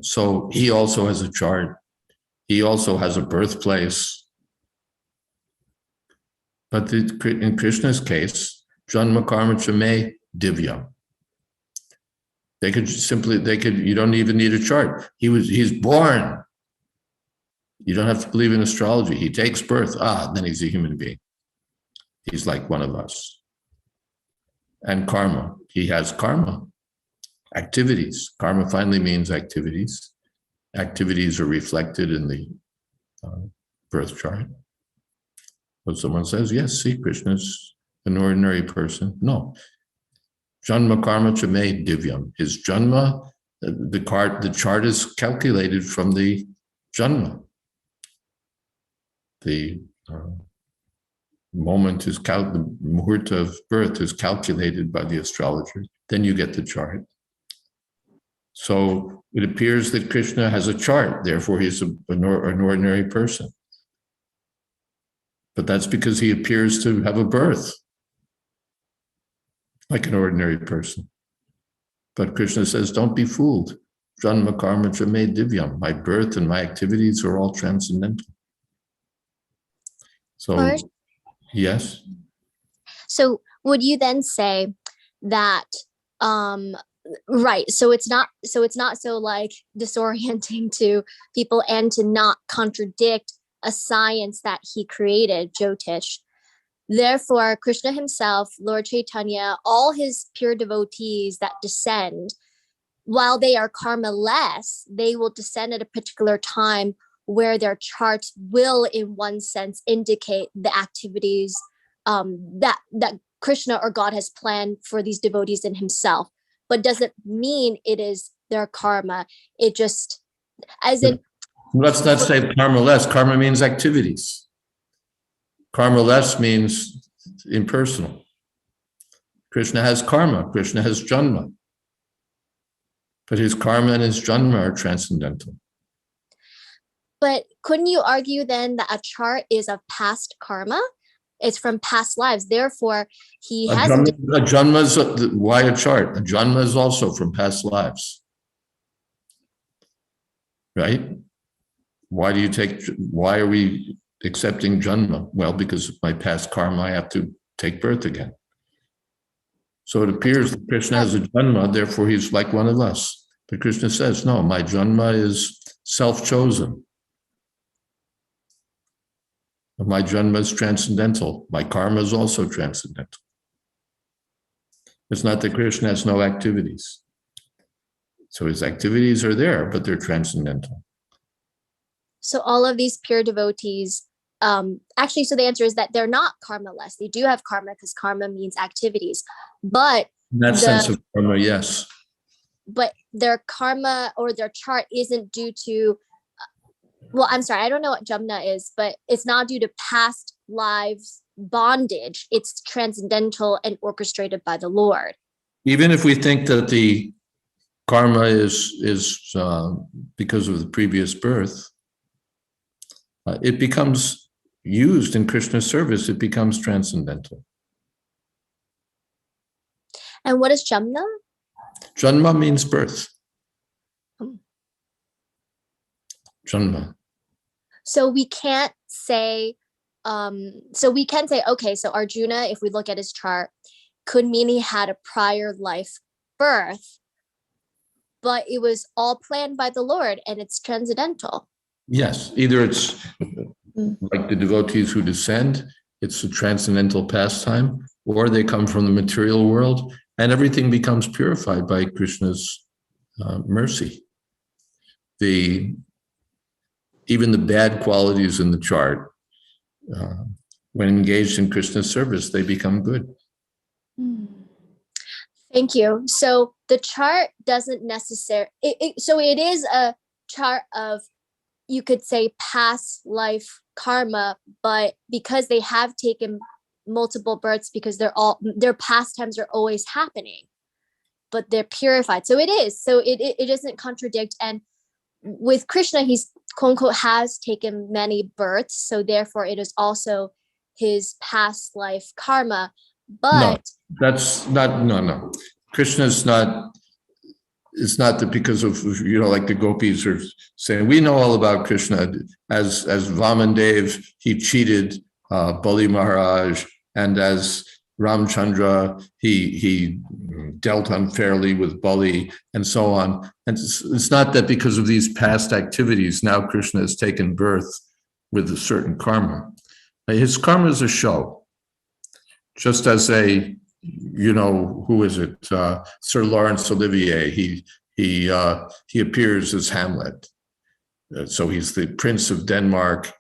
So he also has a chart. He also has a birthplace. But in Krishna's case, Janma Karma Chame Divya. You don't even need a chart. He's born. You don't have to believe in astrology. He takes birth. Then he's a human being. He's like one of us. And karma. He has karma. Activities. Karma finally means activities. Activities are reflected in the birth chart. So someone says, yes, see, Krishna's an ordinary person. No. Janma karma chame divyam. His janma, the chart is calculated from the janma. The moment the muhurta of birth is calculated by the astrologer. Then you get the chart. So it appears that Krishna has a chart, therefore he's an ordinary person. But that's because he appears to have a birth, like an ordinary person. But Krishna says, don't be fooled. Janma karma chame divyam. My birth and my activities are all transcendental. So, Harsh? Yes. So would you then say that right, so it's not so like disorienting to people and to not contradict a science that he created, Jyotish. Therefore, Krishna himself, Lord Chaitanya, all his pure devotees that descend, while they are karma-less, they will descend at a particular time where their charts will, in one sense, indicate the activities that Krishna or God has planned for these devotees in himself. But doesn't mean it is their karma. It just, as in... Let's not say karma less. Karma means activities. Karma less means impersonal. Krishna has karma. Krishna has janma. But his karma and his janma are transcendental. But couldn't you argue then that a chart is of past karma? It's from past lives. Therefore, he has... A janma is, why a chart? A janma is also from past lives. Right? Why are we accepting janma? Well, because of my past karma, I have to take birth again. So it appears that Krishna has a janma, therefore he's like one of us. But Krishna says, no, my janma is self-chosen. My janma is transcendental. My karma is also transcendental. It's not that Krishna has no activities. So his activities are there, but they're transcendental. So all of these pure devotees, actually, so the answer is that they're not karma-less. They do have karma because karma means activities. But in that sense of karma, yes. But their karma or their chart isn't due to, well, I'm sorry, I don't know what Jamna is, but it's not due to past lives bondage. It's transcendental and orchestrated by the Lord. Even if we think that the karma is because of the previous birth, it becomes used in Krishna's service. It becomes transcendental. And what is Jamna? Janma means birth. Janma. So we can't say, okay, so Arjuna, if we look at his chart, could mean he had a prior life birth, but it was all planned by the Lord and it's transcendental. Yes, either it's like the devotees who descend, it's a transcendental pastime, or they come from the material world and everything becomes purified by Krishna's mercy. Even the bad qualities in the chart when engaged in Krishna's service, they become good. Thank you. So the chart doesn't necessarily, so it is a chart of, you could say, past life karma, but because they have taken multiple births, because their pastimes are always happening, but they're purified. So it is. So it doesn't contradict. And with Krishna, he's quote unquote has taken many births. So therefore it is also his past life karma. But that's not, no. Krishna's not, it's not that because of, like the gopis are saying, we know all about Krishna. As Vamandev, he cheated Bali Maharaj, and as Ramchandra, he dealt unfairly with Bali, and so on. And it's not that because of these past activities, now Krishna has taken birth with a certain karma. His karma is a show. Just as who is it? Sir Laurence Olivier, he appears as Hamlet. So he's the Prince of Denmark,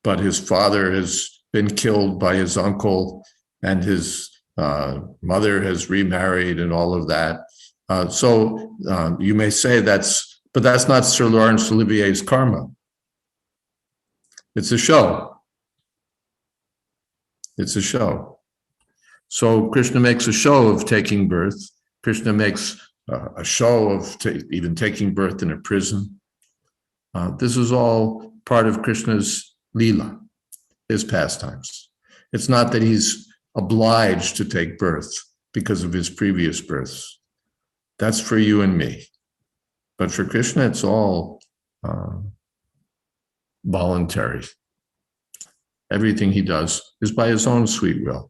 but his father has been killed by his uncle, and his mother has remarried and all of that. So you may say but that's not Sir Laurence Olivier's karma. It's a show. It's a show. So Krishna makes a show of taking birth. Krishna makes a show of even taking birth in a prison. This is all part of Krishna's Leela, his pastimes. It's not that he's obliged to take birth because of his previous births. That's for you and me. But for Krishna, it's all voluntary. Everything he does is by his own sweet will.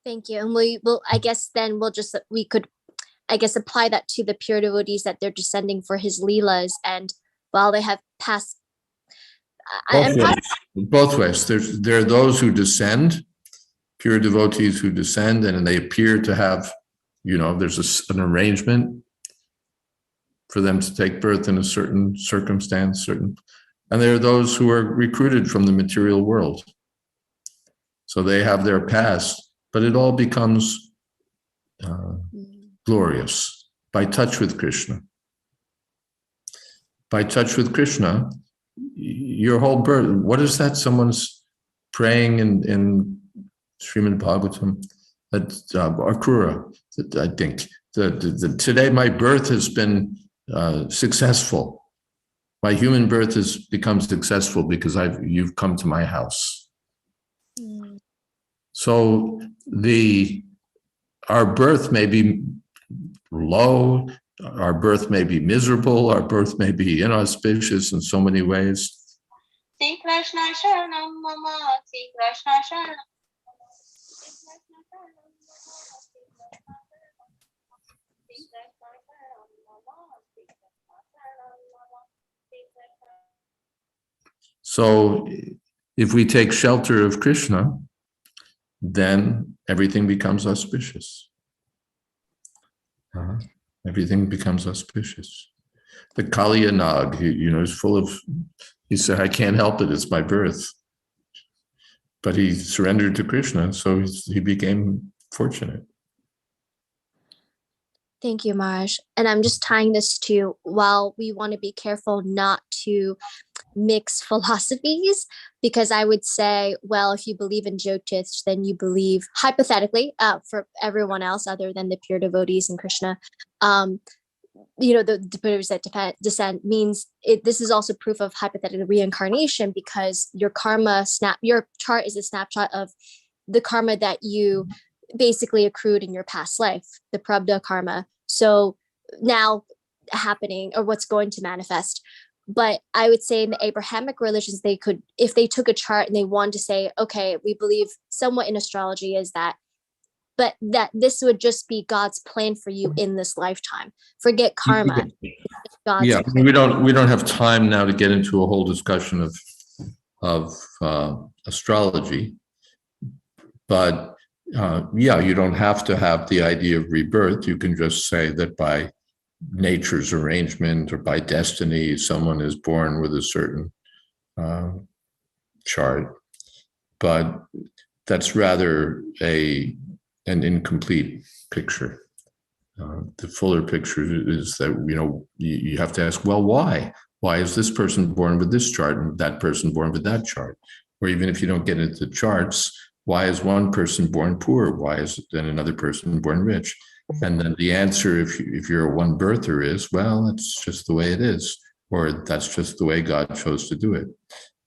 thank you. And we will, I guess then we could apply that to the pure devotees, that they're descending for his Leelas. And while they have passed, Both ways. There are those who descend, pure devotees who descend, and they appear to have, there's an arrangement for them to take birth in a certain circumstance, and there are those who are recruited from the material world. So they have their past, but it all becomes glorious by touch with Krishna. By touch with Krishna, your whole birth. What is that? Someone's praying in Srimad Bhagavatam, Akrura, I think. Today my birth has been successful. My human birth has become successful because you've come to my house. So our birth may be low, our birth may be miserable, our birth may be inauspicious in so many ways. Sri Krishna Sharanam Mama, Sri Krishna Sharanam. So if we take shelter of Krishna, then everything becomes auspicious. Everything becomes auspicious. The Kaliya Nag, is full of, he said, I can't help it, it's my birth. But he surrendered to Krishna, so he became fortunate. Thank you, Maharaj. And I'm just tying this to, while we want to be careful not to mix philosophies, because I would say, well, if you believe in Jyotish, then you believe, hypothetically, for everyone else other than the pure devotees and Krishna, the devotees that descend means this is also proof of hypothetical reincarnation, because your your chart is a snapshot of the karma that you basically accrued in your past life, the prabdha karma. So now happening, or what's going to manifest. But I would say in the Abrahamic religions, they could, if they took a chart and they wanted to say, okay, we believe somewhat in astrology is that, but that this would just be God's plan for you in this lifetime. Forget karma. Yeah, we don't have time now to get into a whole discussion of astrology, but you don't have to have the idea of rebirth. You can just say that by nature's arrangement or by destiny, someone is born with a certain chart. but that's rather an incomplete picture. The fuller picture is that, you have to ask, well, why? Why is this person born with this chart and that person born with that chart? Or even if you don't get into charts, why is one person born poor? Why is then another person born rich? And then the answer, if you're a one birther, is, well, it's just the way it is, or that's just the way God chose to do it.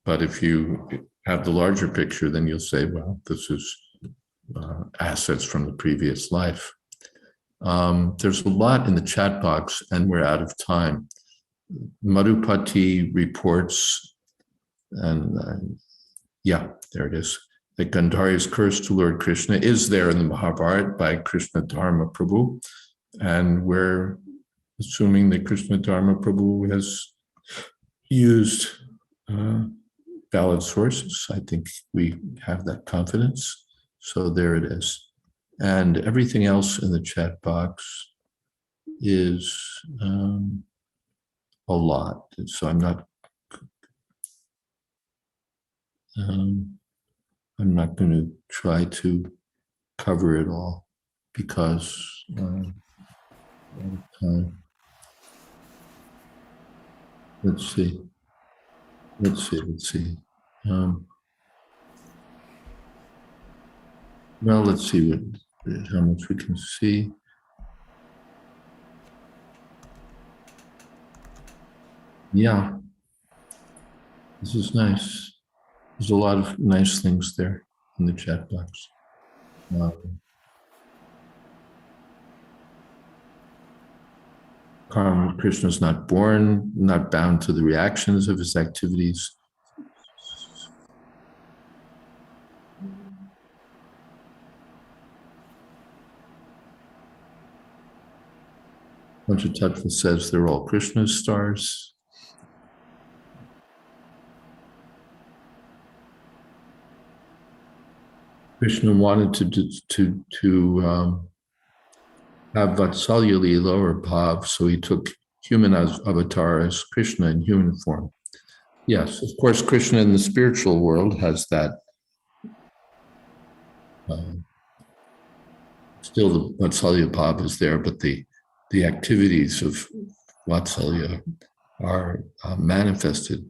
But if you have the larger picture, then you'll say, well, this is assets from the previous life. There's a lot in the chat box, and we're out of time. Madhupati reports, and there it is, that Gandhari's curse to Lord Krishna is there in the Mahabharata by Krishna Dharma Prabhu, and we're assuming that Krishna Dharma Prabhu has used valid sources. I think we have that confidence. So there it is. And everything else in the chat box is a lot. So I'm not going to try to cover it all because time. Let's see. Well, let's see how much we can see. Yeah, this is nice. There's a lot of nice things there in the chat box. Karma, Krishna's not born, not bound to the reactions of his activities. Panchatattva says they're all Krishna's stars. Krishna wanted to have Vatsalya Leela or Bhav, so he took human avatar as Krishna in human form. Yes, of course, Krishna in the spiritual world has that. Still, the Vatsalya Bhav is there, but the activities of Vatsalya are manifested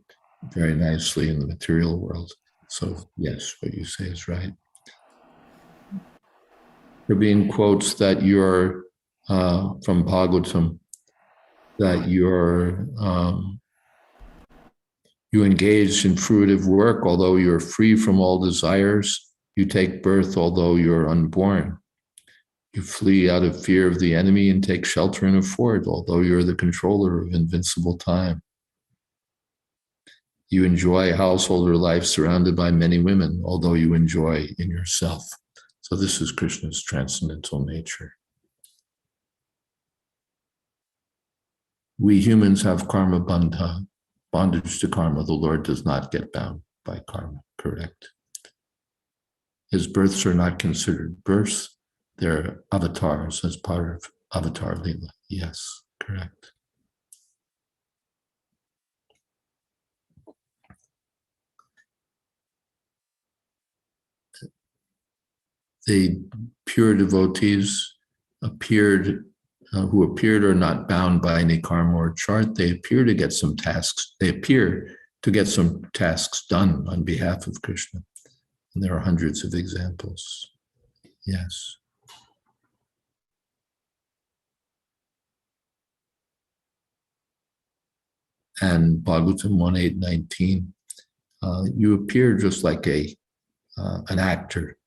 very nicely in the material world. So, yes, what you say is right. Prabhin quotes that you're from Bhagavatam, that you engage in fruitive work, although you're free from all desires. You take birth, although you're unborn. You flee out of fear of the enemy and take shelter in a fort, although you're the controller of invincible time. You enjoy householder life surrounded by many women, although you enjoy in yourself. So this is Krishna's transcendental nature. We humans have karma bandha, bondage to karma. The Lord does not get bound by karma, correct? His births are not considered births. They're avatars as part of Avatar Leela. Yes, correct. The pure devotees who appeared are not bound by any karma or chart. They appear to get some tasks. They appear to get some tasks done on behalf of Krishna. And there are hundreds of examples. Yes. And Bhagavatam 1.8.19, you appear just like an actor.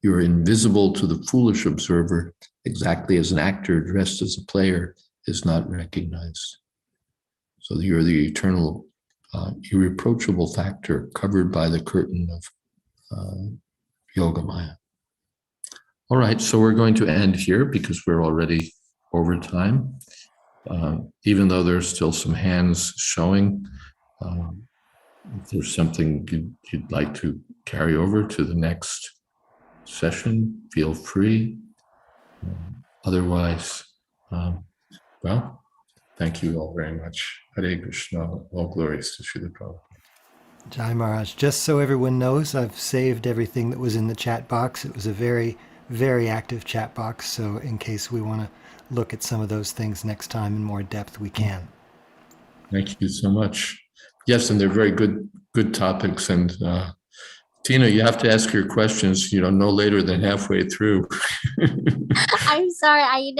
You're invisible to the foolish observer, exactly as an actor dressed as a player is not recognized. So you're the eternal, irreproachable factor covered by the curtain of Yogamaya. All right, so we're going to end here because we're already over time. Even though there's still some hands showing, if there's something you'd like to carry over to the next session, feel free. Otherwise, well, thank you all very much. Hare Krishna, all glories to Srila Prabhupada. Jai Maharaj. Just so everyone knows, I've saved everything that was in the chat box. It was a very, very active chat box. So in case we want to look at some of those things next time in more depth, we can. Thank you so much. Yes, and they're very good topics. And Tina, you have to ask your questions, no later than halfway through. I'm sorry.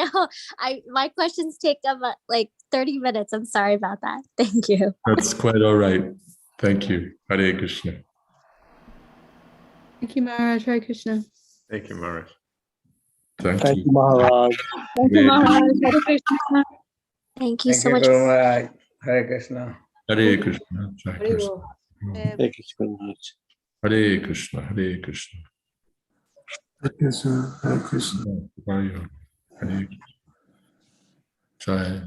My questions take about like 30 minutes. I'm sorry about that. Thank you. That's quite all right. Thank you. Hare Krishna. Thank you, Maharaj. Hare Krishna. Thank you, Maharaj. Thank Thank you. you, Maharaj. Thank you, Maharaj. Hare Krishna. Thank you Thank so you, much. Guru Maharaj. Hare Krishna. Hare Krishna. Jai Hare Krishna. Bol. Thank you so much. Hare Krishna. Hare Krishna. Thank you, sir. Hare Krishna. Hare Krishna. Jai.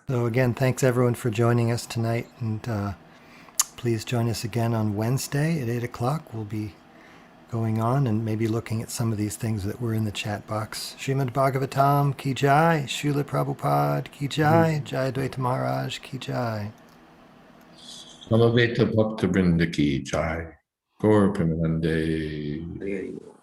So again, thanks everyone for joining us tonight. And please join us again on Wednesday at 8 o'clock. We'll be going on and maybe looking at some of these things that were in the chat box. Srimad Bhagavatam ki jai, Srila Prabhupada ki jai, Jayadvaita Maharaj ki jai. Samaveta Bhakta Vrinda ki jai. Gaur Premanande. Hare Krishna.